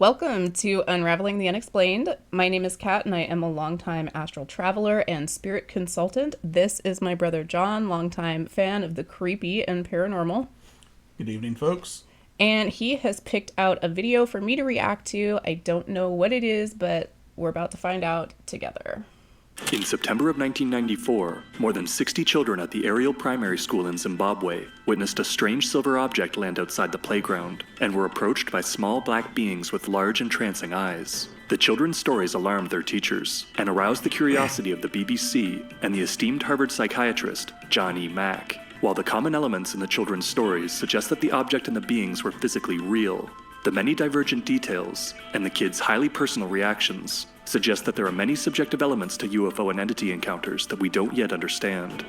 Welcome to Unraveling the Unexplained. My name is Kat, and I am a longtime astral traveler and spirit consultant. This is my brother John, longtime fan of the creepy and paranormal. Good evening, folks. And he has picked out a video for me to react to. I don't know what it is, but we're about to find out together. In September of 1994, more than 60 children at the Ariel Primary School in Zimbabwe witnessed a strange silver object land outside the playground and were approached by small black beings with large entrancing eyes. The children's stories alarmed their teachers and aroused the curiosity of the BBC and the esteemed Harvard psychiatrist John E. Mack. While the common elements in the children's stories suggest that the object and the beings were physically real, the many divergent details and the kids' highly personal reactions suggest that there are many subjective elements to UFO and entity encounters that we don't yet understand.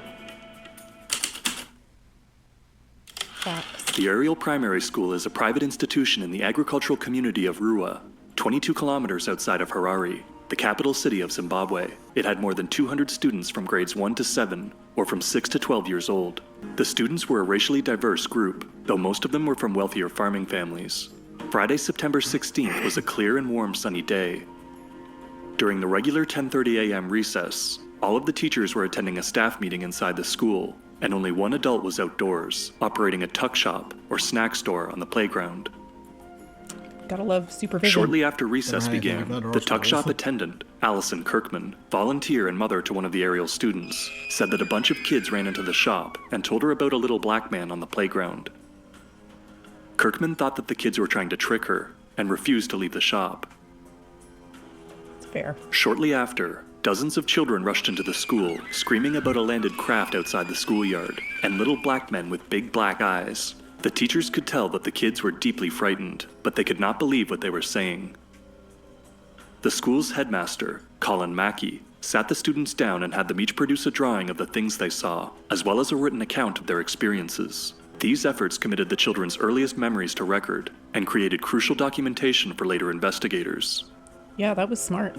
Facts. The Ariel Primary School is a private institution in the agricultural community of Rua, 22 kilometers outside of Harare, the capital city of Zimbabwe. It had more than 200 students from grades 1 to 7, or from 6 to 12 years old. The students were a racially diverse group, though most of them were from wealthier farming families. Friday, September 16th was a clear and warm sunny day. During the regular 10:30 a.m. recess, all of the teachers were attending a staff meeting inside the school, and only one adult was outdoors, operating a tuck shop or snack store on the playground. Gotta love supervision. Shortly after recess Right, began, yeah, the tuck shop attendant, Allison Kirkman, volunteer and mother to one of the Ariel students, said that a bunch of kids ran into the shop and told her about a little black man on the playground. Kirkman thought that the kids were trying to trick her and refused to leave the shop. Fair. Shortly after, dozens of children rushed into the school, screaming about a landed craft outside the schoolyard, and little black men with big black eyes. The teachers could tell that the kids were deeply frightened, but they could not believe what they were saying. The school's headmaster, Colin Mackey, sat the students down and had them each produce a drawing of the things they saw, as well as a written account of their experiences. These efforts committed the children's earliest memories to record and created crucial documentation for later investigators. Yeah, that was smart.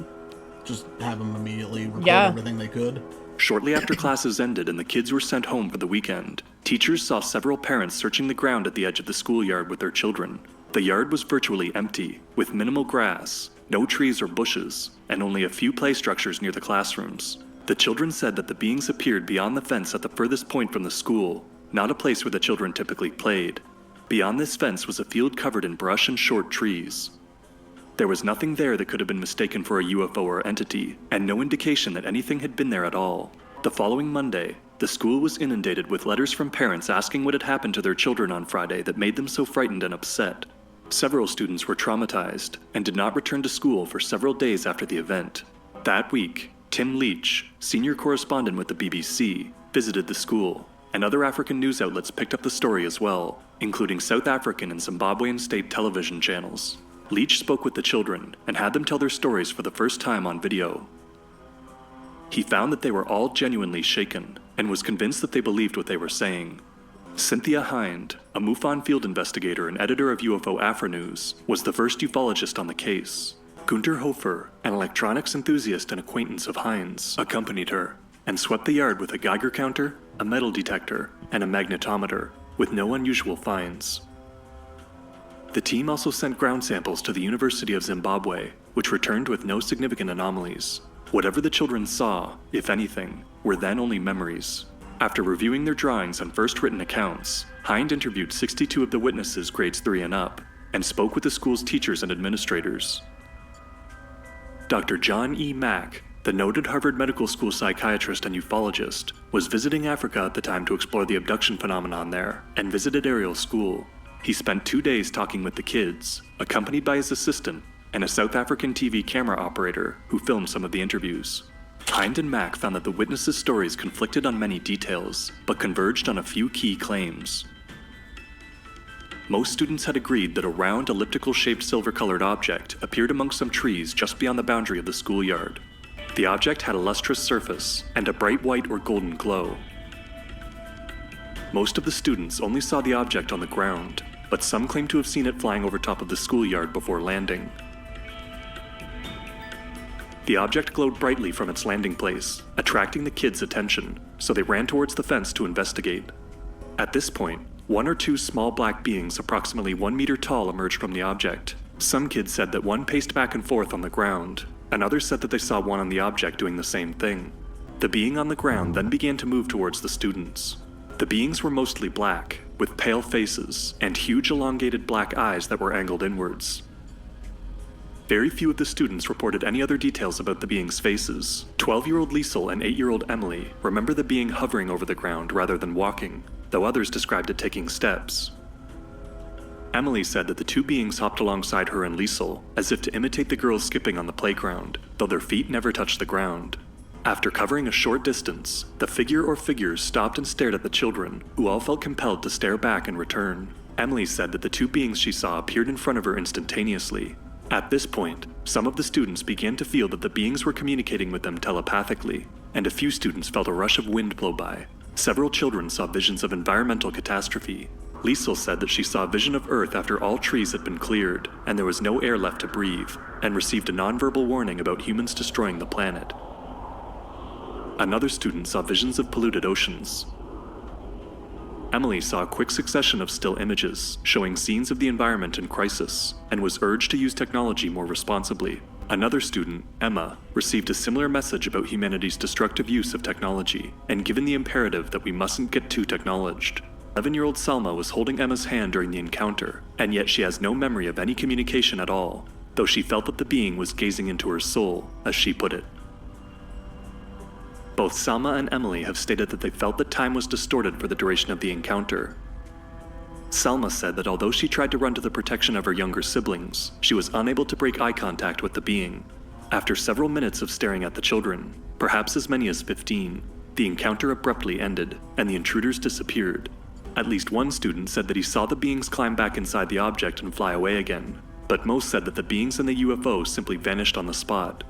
Just have them immediately record Yeah. everything they could. Shortly after classes ended and the kids were sent home for the weekend, teachers saw several parents searching the ground at the edge of the schoolyard with their children. The yard was virtually empty, with minimal grass, no trees or bushes, and only a few play structures near the classrooms. The children said that the beings appeared beyond the fence at the furthest point from the school, not a place where the children typically played. Beyond this fence was a field covered in brush and short trees. There was nothing there that could have been mistaken for a UFO or entity, and no indication that anything had been there at all. The following Monday, the school was inundated with letters from parents asking what had happened to their children on Friday that made them so frightened and upset. Several students were traumatized and did not return to school for several days after the event. That week, Tim Leach, senior correspondent with the BBC, visited the school, and other African news outlets picked up the story as well, including South African and Zimbabwean state television channels. Leach spoke with the children and had them tell their stories for the first time on video. He found that they were all genuinely shaken and was convinced that they believed what they were saying. Cynthia Hind, a MUFON field investigator and editor of UFO Afro-News, was the first ufologist on the case. Gunter Hofer, an electronics enthusiast and acquaintance of Hind's, accompanied her and swept the yard with a Geiger counter, a metal detector, and a magnetometer, with no unusual finds. The team also sent ground samples to the University of Zimbabwe, which returned with no significant anomalies. Whatever the children saw, if anything, were then only memories. After reviewing their drawings and first written accounts, Hind interviewed 62 of the witnesses grades 3 and up, and spoke with the school's teachers and administrators. Dr. John E. Mack, the noted Harvard Medical School psychiatrist and ufologist, was visiting Africa at the time to explore the abduction phenomenon there, and visited Ariel School. He spent 2 days talking with the kids, accompanied by his assistant and a South African TV camera operator who filmed some of the interviews. Hind and Mack found that the witnesses' stories conflicted on many details, but converged on a few key claims. Most students had agreed that a round, elliptical-shaped silver-colored object appeared amongst some trees just beyond the boundary of the schoolyard. The object had a lustrous surface and a bright white or golden glow. Most of the students only saw the object on the ground, but some claimed to have seen it flying over top of the schoolyard before landing. The object glowed brightly from its landing place, attracting the kids' attention, so they ran towards the fence to investigate. At this point, one or two small black beings approximately 1 meter tall emerged from the object, Some kids said that one paced back and forth on the ground, and others said that they saw one on the object doing the same thing. The being on the ground then began to move towards the students. The beings were mostly black, with pale faces and huge elongated black eyes that were angled inwards. Very few of the students reported any other details about the beings' faces. 12-year-old Liesel and 8-year-old Emily remember the being hovering over the ground rather than walking, though others described it taking steps. Emily said that the two beings hopped alongside her and Liesel, as if to imitate the girls skipping on the playground, though their feet never touched the ground. After covering a short distance, the figure or figures stopped and stared at the children, who all felt compelled to stare back in return. Emily said that the two beings she saw appeared in front of her instantaneously. At this point, some of the students began to feel that the beings were communicating with them telepathically, and a few students felt a rush of wind blow by. Several children saw visions of environmental catastrophe. Liesel said that she saw a vision of Earth after all trees had been cleared, and there was no air left to breathe, and received a nonverbal warning about humans destroying the planet. Another student saw visions of polluted oceans. Emily saw a quick succession of still images showing scenes of the environment in crisis, and was urged to use technology more responsibly. Another student, Emma, received a similar message about humanity's destructive use of technology, and given the imperative that we mustn't get too technologed. 11-year-old Selma was holding Emma's hand during the encounter, and yet she has no memory of any communication at all, though she felt that the being was gazing into her soul, as she put it. Both Selma and Emily have stated that they felt that time was distorted for the duration of the encounter. Selma said that although she tried to run to the protection of her younger siblings, she was unable to break eye contact with the being. After several minutes of staring at the children, perhaps as many as 15, the encounter abruptly ended, and the intruders disappeared. At least one student said that he saw the beings climb back inside the object and fly away again, but most said that the beings in the UFO simply vanished on the spot.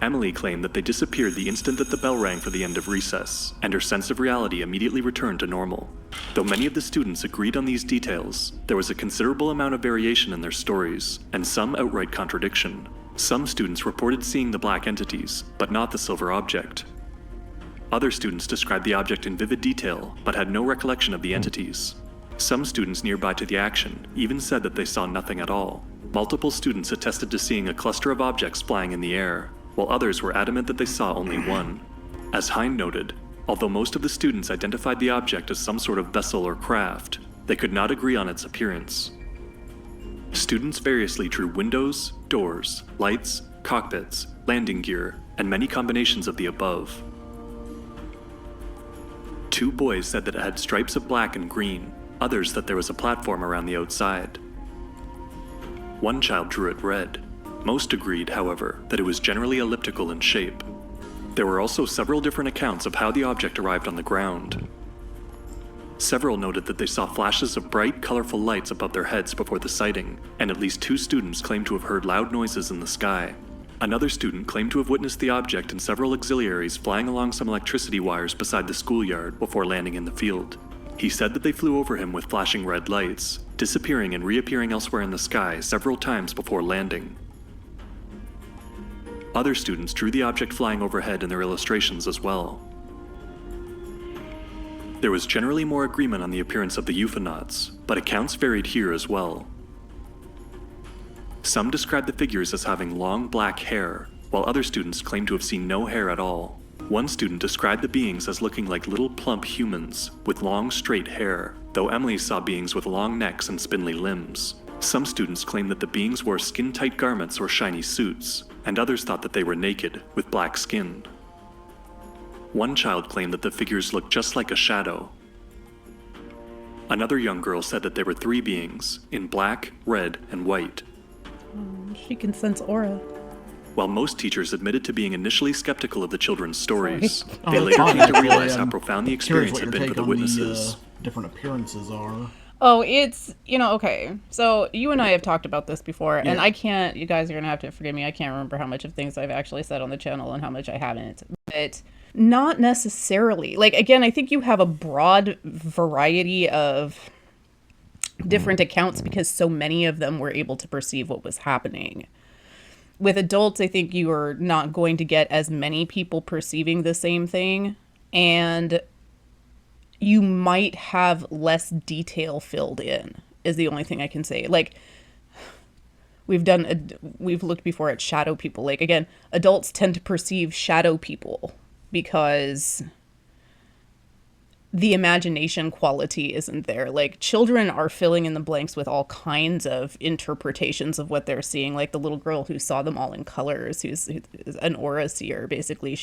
Emily claimed that they disappeared the instant that the bell rang for the end of recess, and her sense of reality immediately returned to normal. Though many of the students agreed on these details, there was a considerable amount of variation in their stories, and some outright contradiction. Some students reported seeing the black entities, but not the silver object. Other students described the object in vivid detail, but had no recollection of the entities. Some students nearby to the action even said that they saw nothing at all. Multiple students attested to seeing a cluster of objects flying in the air, while others were adamant that they saw only one. As Hein noted, although most of the students identified the object as some sort of vessel or craft, they could not agree on its appearance. Students variously drew windows, doors, lights, cockpits, landing gear, and many combinations of the above. 2 boys said that it had stripes of black and green, others that there was a platform around the outside. One child drew it red. Most agreed, however, that it was generally elliptical in shape. There were also several different accounts of how the object arrived on the ground. Several noted that they saw flashes of bright, colorful lights above their heads before the sighting, and at least 2 students claimed to have heard loud noises in the sky. Another student claimed to have witnessed the object and several auxiliaries flying along some electricity wires beside the schoolyard before landing in the field. He said that they flew over him with flashing red lights, disappearing and reappearing elsewhere in the sky several times before landing. Other students drew the object flying overhead in their illustrations as well. There was generally more agreement on the appearance of the ufonauts, but accounts varied here as well. Some described the figures as having long black hair, while other students claimed to have seen no hair at all. One student described the beings as looking like little plump humans with long straight hair, though Emily saw beings with long necks and spindly limbs. Some students claimed that the beings wore skin-tight garments or shiny suits, and others thought that they were naked, with black skin. One child claimed that the figures looked just like a shadow. Another young girl said that there were 3 beings, in black, red, and white. She can sense aura. While most teachers admitted to being initially skeptical of the children's stories, Oh, they that's later fine. came to Actually, realize how I'm profound the Curious experience what had your been for take the on witnesses. the different appearances are. Oh, it's, okay. So you and I have talked about this before, and Yeah. I can't, you guys are going to have to forgive me. I can't remember how much of things I've actually said on the channel and how much I haven't. But not necessarily. Like, again, I think you have a broad variety of different accounts because so many of them were able to perceive what was happening. With adults, I think you are not going to get as many people perceiving the same thing, and you might have less detail filled in, is the only thing I can say. Like, we've looked before at shadow people. Like, again, adults tend to perceive shadow people because the imagination quality isn't there. Like, children are filling in the blanks with all kinds of interpretations of what they're seeing. Like the little girl who saw them all in colors, who's an aura seer, basically.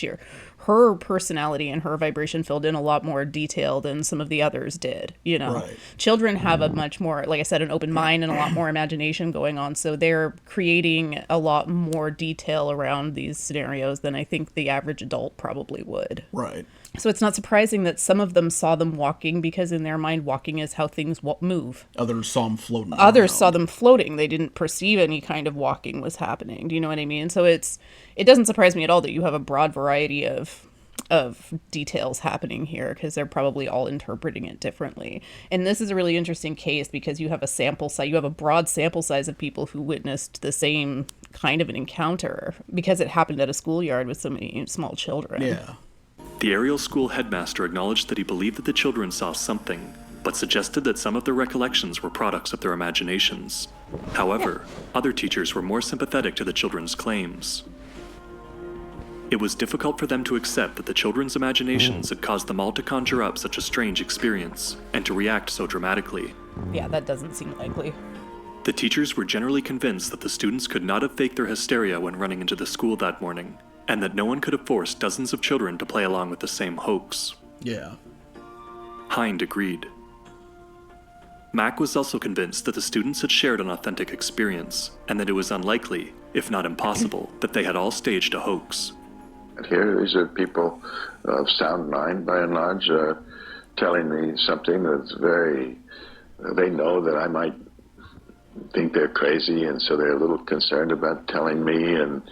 Her personality and her vibration filled in a lot more detail than some of the others did, you know. Right. Children have a much more, like I said, an open mind and a lot more imagination going on, so they're creating a lot more detail around these scenarios than I think the average adult probably would. Right. So it's not surprising that some of them saw them walking, because in their mind, walking is how things move. Others saw them floating. Others around. saw them floating. They didn't perceive any kind of walking was happening. Do you know what I mean? So it doesn't surprise me at all that you have a broad variety of details happening here, because they're probably all interpreting it differently. And this is a really interesting case because you have a sample size, you have a broad sample size of people who witnessed the same kind of an encounter, because it happened at a schoolyard with so many small children. Yeah. The Ariel school headmaster acknowledged that he believed that the children saw something, but suggested that some of their recollections were products of their imaginations. However, other teachers were more sympathetic to the children's claims. It was difficult for them to accept that the children's imaginations had caused them all to conjure up such a strange experience, and to react so dramatically. Yeah, that doesn't seem likely. The teachers were generally convinced that the students could not have faked their hysteria when running into the school that morning, and that no one could have forced dozens of children to play along with the same hoax. Yeah. Hind agreed. Mack was also convinced that the students had shared an authentic experience, and that it was unlikely, if not impossible, that they had all staged a hoax. Here, these are people of sound mind, by and large, telling me something that's they know that I might think they're crazy, and so they're a little concerned about telling me, and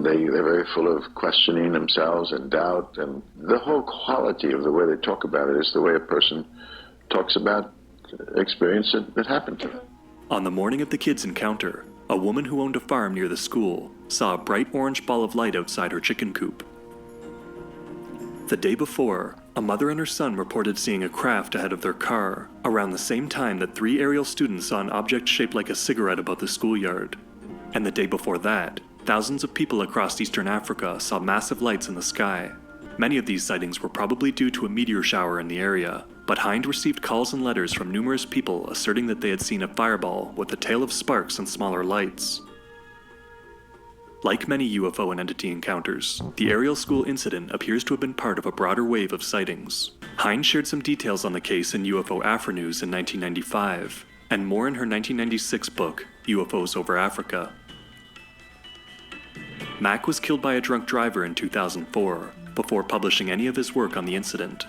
they're very full of questioning themselves and doubt, and the whole quality of the way they talk about it is the way a person talks about experience that happened to them. On the morning of the kids' encounter, a woman who owned a farm near the school saw a bright orange ball of light outside her chicken coop. The day before, a mother and her son reported seeing a craft ahead of their car, around the same time that 3 Ariel students saw an object shaped like a cigarette above the schoolyard. And the day before that, thousands of people across Eastern Africa saw massive lights in the sky. Many of these sightings were probably due to a meteor shower in the area, but Hind received calls and letters from numerous people asserting that they had seen a fireball with a tail of sparks and smaller lights. Like many UFO and entity encounters, the Ariel school incident appears to have been part of a broader wave of sightings. Hind shared some details on the case in UFO Afro News in 1995, and more in her 1996 book, UFOs Over Africa. Mack was killed by a drunk driver in 2004, before publishing any of his work on the incident.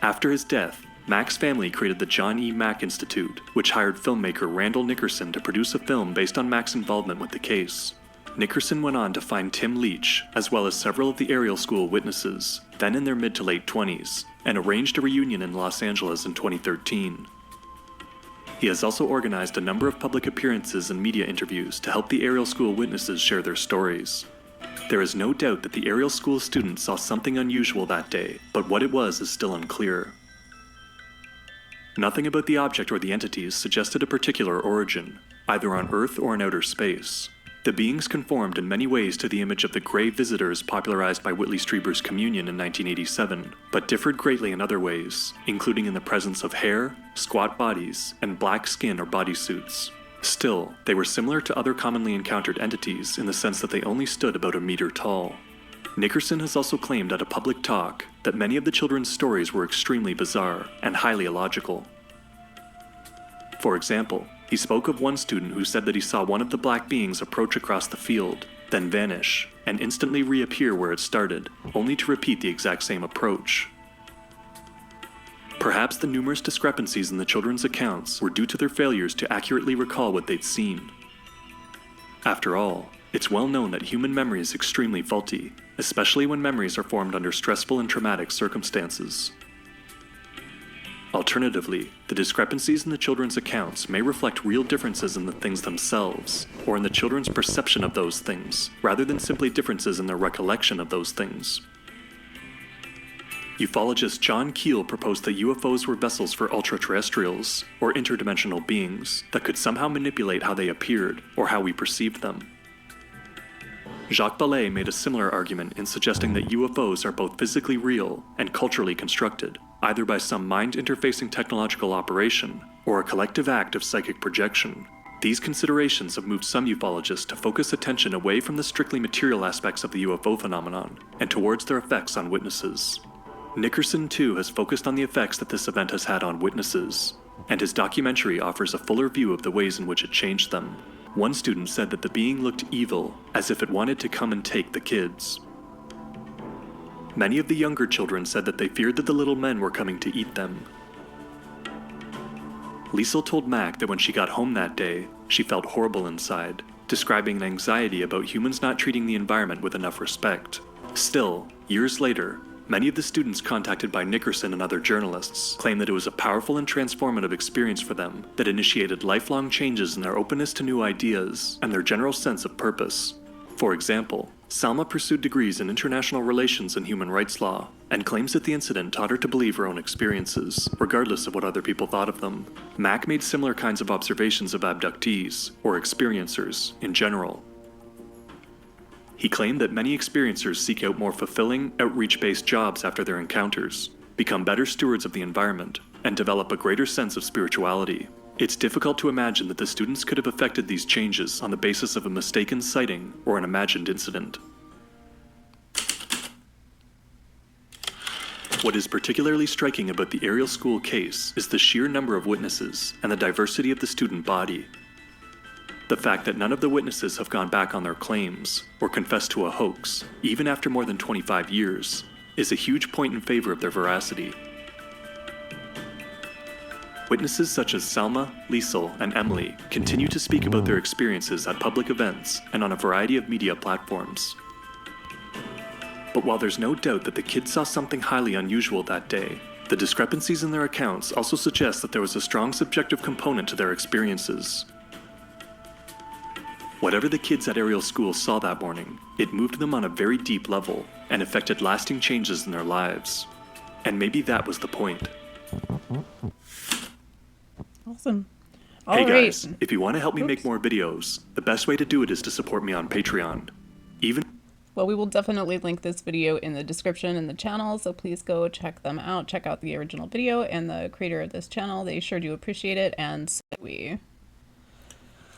After his death, Mack's family created the John E. Mack Institute, which hired filmmaker Randall Nickerson to produce a film based on Mack's involvement with the case. Nickerson went on to find Tim Leach, as well as several of the Ariel school witnesses, then in their mid to late 20s, and arranged a reunion in Los Angeles in 2013. He has also organized a number of public appearances and media interviews to help the Ariel school witnesses share their stories. There is no doubt that the Ariel school students saw something unusual that day, but what it was is still unclear. Nothing about the object or the entities suggested a particular origin, either on Earth or in outer space. The beings conformed in many ways to the image of the gray visitors popularized by Whitley Strieber's Communion in 1987, but differed greatly in other ways, including in the presence of hair, squat bodies, and black skin or bodysuits. Still, they were similar to other commonly encountered entities in the sense that they only stood about a meter tall. Nickerson has also claimed at a public talk that many of the children's stories were extremely bizarre and highly illogical. For example, he spoke of one student who said that he saw one of the black beings approach across the field, then vanish, and instantly reappear where it started, only to repeat the exact same approach. Perhaps the numerous discrepancies in the children's accounts were due to their failures to accurately recall what they'd seen. After all, it's well known that human memory is extremely faulty, especially when memories are formed under stressful and traumatic circumstances. Alternatively, the discrepancies in the children's accounts may reflect real differences in the things themselves, or in the children's perception of those things, rather than simply differences in their recollection of those things. Ufologist John Keel proposed that UFOs were vessels for ultra-terrestrials, or interdimensional beings, that could somehow manipulate how they appeared, or how we perceived them. Jacques Vallée made a similar argument in suggesting that UFOs are both physically real and culturally constructed, either by some mind-interfacing technological operation, or a collective act of psychic projection. These considerations have moved some ufologists to focus attention away from the strictly material aspects of the UFO phenomenon, and towards their effects on witnesses. Nickerson, too, has focused on the effects that this event has had on witnesses, and his documentary offers a fuller view of the ways in which it changed them. One student said that the being looked evil, as if it wanted to come and take the kids. Many of the younger children said that they feared that the little men were coming to eat them. Liesel told Mac that when she got home that day, she felt horrible inside, describing an anxiety about humans not treating the environment with enough respect. Still, years later, many of the students contacted by Nickerson and other journalists claim that it was a powerful and transformative experience for them that initiated lifelong changes in their openness to new ideas and their general sense of purpose. For example, Salma pursued degrees in international relations and human rights law, and claims that the incident taught her to believe her own experiences, regardless of what other people thought of them. Mac made similar kinds of observations of abductees, or experiencers, in general. He claimed that many experiencers seek out more fulfilling, outreach-based jobs after their encounters, become better stewards of the environment, and develop a greater sense of spirituality. It's difficult to imagine that the students could have affected these changes on the basis of a mistaken sighting or an imagined incident. What is particularly striking about the Ariel School case is the sheer number of witnesses and the diversity of the student body. The fact that none of the witnesses have gone back on their claims or confessed to a hoax, even after more than 25 years, is a huge point in favor of their veracity. Witnesses such as Salma, Liesel, and Emily continue to speak about their experiences at public events and on a variety of media platforms. But while there's no doubt that the kids saw something highly unusual that day, the discrepancies in their accounts also suggest that there was a strong subjective component to their experiences. Whatever the kids at Ariel School saw that morning, it moved them on a very deep level and affected lasting changes in their lives. And maybe that was the point. Awesome. Hey All guys, right. if you want to help me make more videos, the best way to do it is to support me on Patreon. Well, we will definitely link this video in the description in the channel, so please go check them out. Check out the original video and the creator of this channel. They sure do appreciate it, and so do we.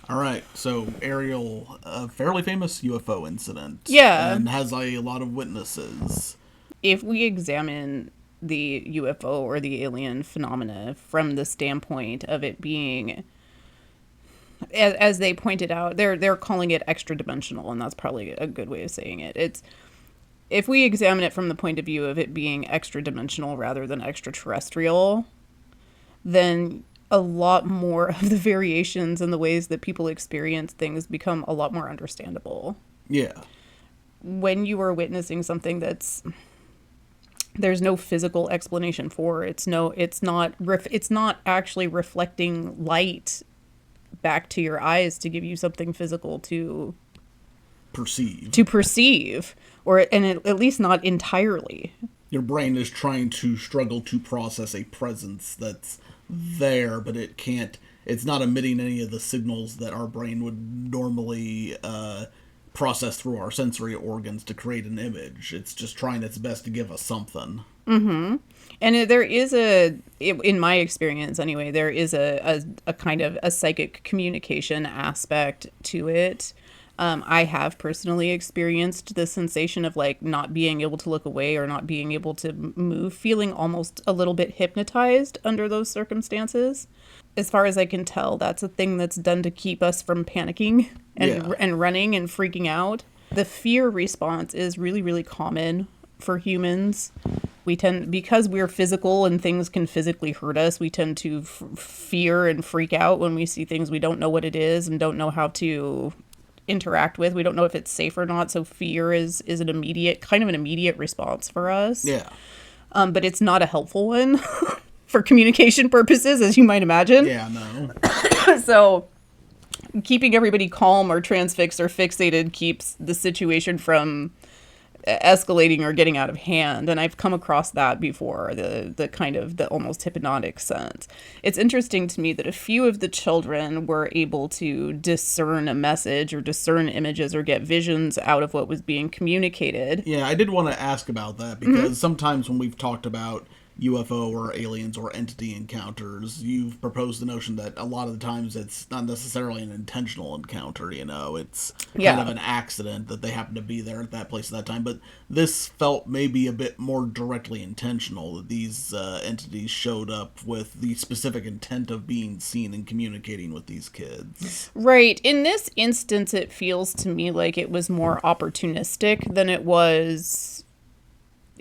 All right, so Ariel, a fairly famous UFO incident. Yeah. And has a lot of witnesses. If we examine the UFO or the alien phenomena from the standpoint of it being, as they pointed out, they're calling it extra dimensional, and that's probably a good way of saying it. It's, if we examine it from the point of view of it being extra dimensional rather than extraterrestrial, then a lot more of the variations and the ways that people experience things become a lot more understandable. Yeah. When you are witnessing something there's no physical explanation for, it's not actually reflecting light back to your eyes to give you something physical to perceive, at least not entirely. Your brain is trying to struggle to process a presence that's there, but it's not emitting any of the signals that our brain would normally process through our sensory organs to create an image. It's just trying its best to give us something. Mm-hmm. And there is in my experience anyway, there is a kind of a psychic communication aspect to it. I have personally experienced the sensation of like not being able to look away or not being able to move, feeling almost a little bit hypnotized under those circumstances. As far as I can tell, that's a thing that's done to keep us from panicking and running and freaking out. The fear response is really, really common for humans. We tend, because we're physical and things can physically hurt us, we tend to fear and freak out when we see things we don't know what it is and don't know how to interact with. We don't know if it's safe or not, so fear is an immediate response for us. Yeah. But it's not a helpful one for communication purposes, as you might imagine. Yeah, no. So keeping everybody calm or transfixed or fixated keeps the situation from escalating or getting out of hand. And I've come across that before, the kind of the almost hypnotic sense. It's interesting to me that a few of the children were able to discern a message or discern images or get visions out of what was being communicated. Yeah, I did want to ask about that because sometimes when we've talked about UFO or aliens or entity encounters, you've proposed the notion that a lot of the times it's not necessarily an intentional encounter, it's kind of an accident that they happen to be there at that place at that time. But this felt maybe a bit more directly intentional, that these entities showed up with the specific intent of being seen and communicating with these kids. Right. In this instance, it feels to me like it was more opportunistic than it was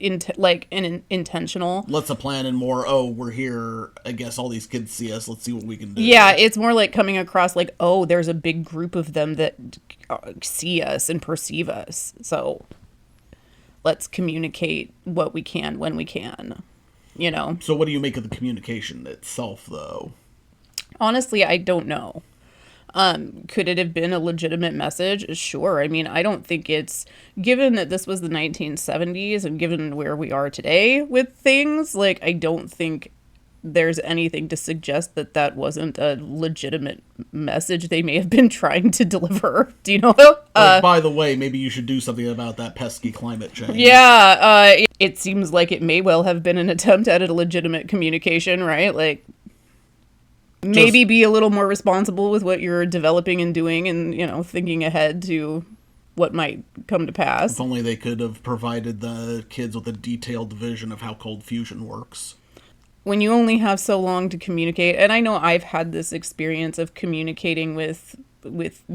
intentional. Less a plan and more, we're here, I guess all these kids see us, let's see what we can do. Yeah, it's more like coming across like, there's a big group of them that see us and perceive us. So let's communicate what we can when we can, So what do you make of the communication itself, though? Honestly, I don't know. Could it have been a legitimate message? Sure. I mean, I don't think it's, given that this was the 1970s and given where we are today with things, like, I don't think there's anything to suggest that that wasn't a legitimate message they may have been trying to deliver. Do you know? By the way, maybe you should do something about that pesky climate change. Yeah, it seems like it may well have been an attempt at a legitimate communication, right? Like, maybe be a little more responsible with what you're developing and doing and, thinking ahead to what might come to pass. If only they could have provided the kids with a detailed vision of how cold fusion works. When you only have so long to communicate, and I know I've had this experience of communicating with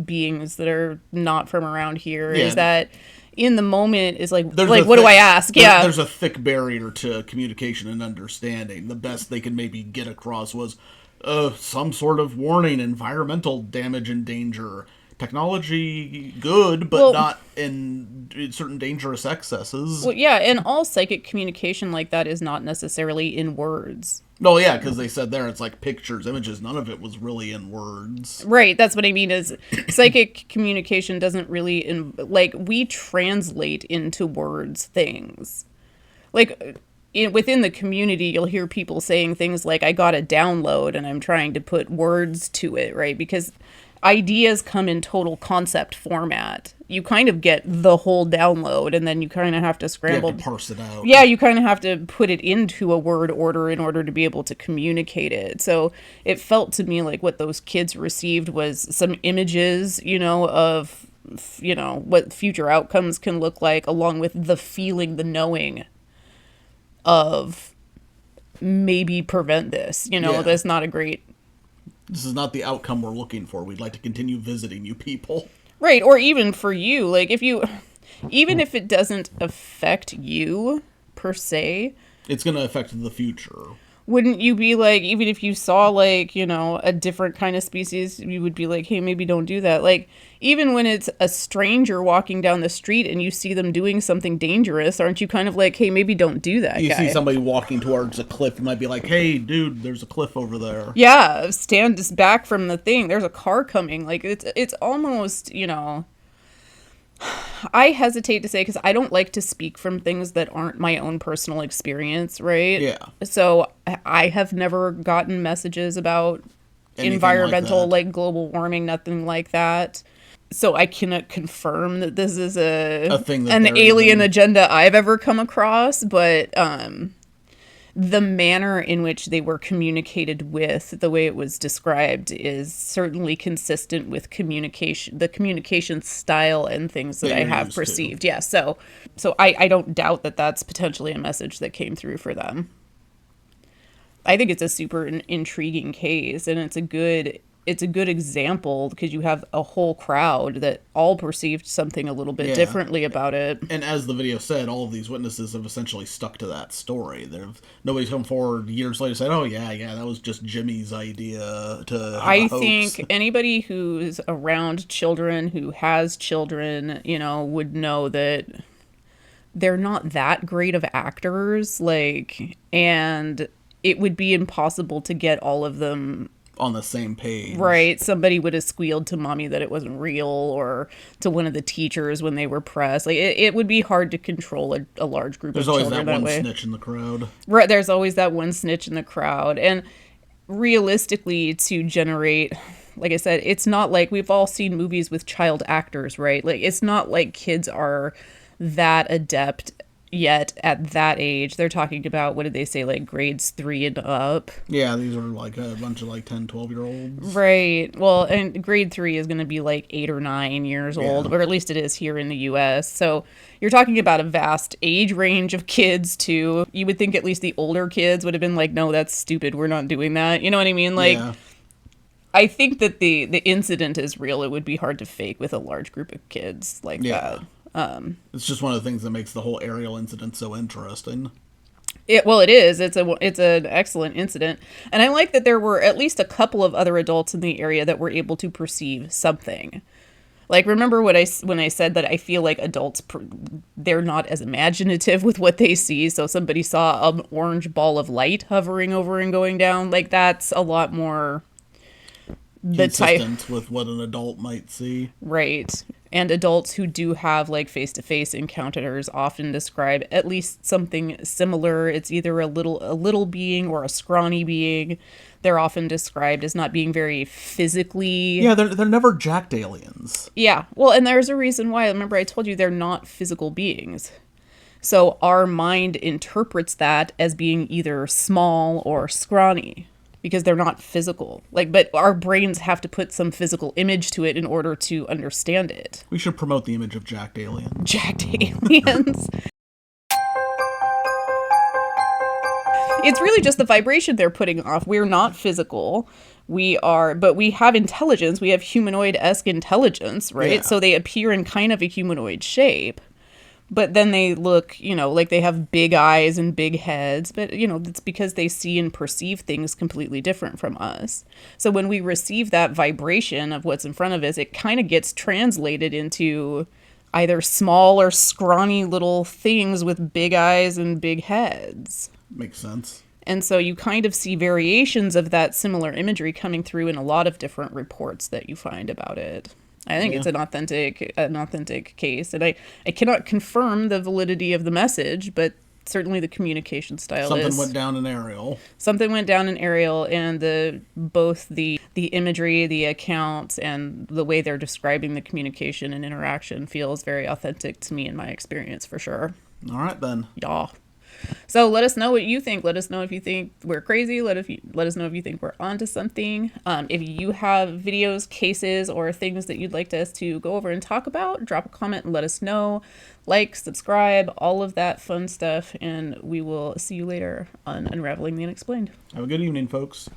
beings that are not from around here, is that in the moment is like what do I ask? There's a thick barrier to communication and understanding. The best they could maybe get across was some sort of warning, environmental damage and danger. Technology good, but not in certain dangerous excesses. Well, yeah, and all psychic communication like that is not necessarily in words. No, yeah, because they said there it's like pictures, images. None of it was really in words. Right, that's what I mean is psychic communication doesn't really, we translate into words things. Like, within the community, you'll hear people saying things like, I got a download and I'm trying to put words to it, right? Because ideas come in total concept format. You kind of get the whole download and then you kind of have to scramble. You have to parse it out. Yeah, you kind of have to put it into a word order in order to be able to communicate it. So it felt to me like what those kids received was some images, of, what future outcomes can look like, along with the feeling, the knowing of maybe prevent this, that's not a great. This is not the outcome we're looking for. We'd like to continue visiting you people. Right. Or even for you, like even if it doesn't affect you per se, it's going to affect the future. Wouldn't you be like, even if you saw a different kind of species, you would be like, hey, maybe don't do that. Like, even when it's a stranger walking down the street and you see them doing something dangerous, aren't you kind of like, hey, maybe don't do that, You see somebody walking towards a cliff, you might be like, hey, dude, there's a cliff over there. Yeah, stand back from the thing. There's a car coming. Like, it's almost, I hesitate to say, because I don't like to speak from things that aren't my own personal experience, right? Yeah. So I have never gotten messages about anything environmental, like global warming, nothing like that. So I cannot confirm that this is a thing an alien agenda I've ever come across, but the manner in which they were communicated with, the way it was described, is certainly consistent with the communication style and things that I have perceived. Yeah, so I don't doubt that that's potentially a message that came through for them. I think it's a super intriguing case, and it's a good example because you have a whole crowd that all perceived something a little bit differently about it. And as the video said, all of these witnesses have essentially stuck to that story. Nobody's come forward years later saying, oh, yeah, that was just Jimmy's idea to have a hoax. Think anybody who's around children, who has children, would know that they're not that great of actors, and it would be impossible to get all of them on the same page. Right. Somebody would have squealed to mommy that it wasn't real, or to one of the teachers when they were pressed. Like, it would be hard to control a large group There's of always children that one way. snitch in the crowd. Right. There's always that one snitch in the crowd. And realistically, to generate, like I said, it's not like we've all seen movies with child actors, right? Like, it's not like kids are that adept yet at that age. They're talking about, what did they say, like grades 3 and up. Yeah, these are like a bunch of like 10, 12-year-olds. Right. Well, and grade 3 is going to be like 8 or 9 years old, or at least it is here in the US. So you're talking about a vast age range of kids too. You would think at least the older kids would have been like, no, that's stupid. We're not doing that. You know what I mean? Like, Yeah. I think that the incident is real. It would be hard to fake with a large group of kids like that. It's just one of the things that makes the whole Ariel incident so interesting. It is. It's an excellent incident, and I like that there were at least a couple of other adults in the area that were able to perceive something. Like, remember when I said that I feel like adults, they're not as imaginative with what they see. So somebody saw an orange ball of light hovering over and going down. Like, that's a lot more the type, consistent with what an adult might see. right? And adults who do have like face-to-face encounters often describe at least something similar. It's either a little being or a scrawny being. They're often described as not being very physically. Yeah, they're never jacked aliens. Yeah. Well, and there's a reason why. Remember, I told you they're not physical beings. So our mind interprets that as being either small or scrawny, because they're not physical. Like, but our brains have to put some physical image to it in order to understand it. We should promote the image of jacked aliens. Jacked aliens. It's really just the vibration they're putting off. We're not physical. But we have intelligence. We have humanoid-esque intelligence, right? Yeah. So they appear in kind of a humanoid shape. But then they look, like they have big eyes and big heads. But, it's because they see and perceive things completely different from us. So when we receive that vibration of what's in front of us, it kind of gets translated into either small or scrawny little things with big eyes and big heads. Makes sense. And so you kind of see variations of that similar imagery coming through in a lot of different reports that you find about it. I think it's an authentic case, and I cannot confirm the validity of the message, but certainly the communication style Something went down in Ariel. Something went down in Ariel, and both the imagery, the accounts, and the way they're describing the communication and interaction feels very authentic to me in my experience, for sure. All right, then. Yeah. So let us know what you think. Let us know if you think we're crazy. Let us know if you think we're onto something. If you have videos, cases, or things that you'd like us to go over and talk about, drop a comment and let us know. Like, subscribe, all of that fun stuff. And we will see you later on Unraveling the Unexplained. Have a good evening, folks.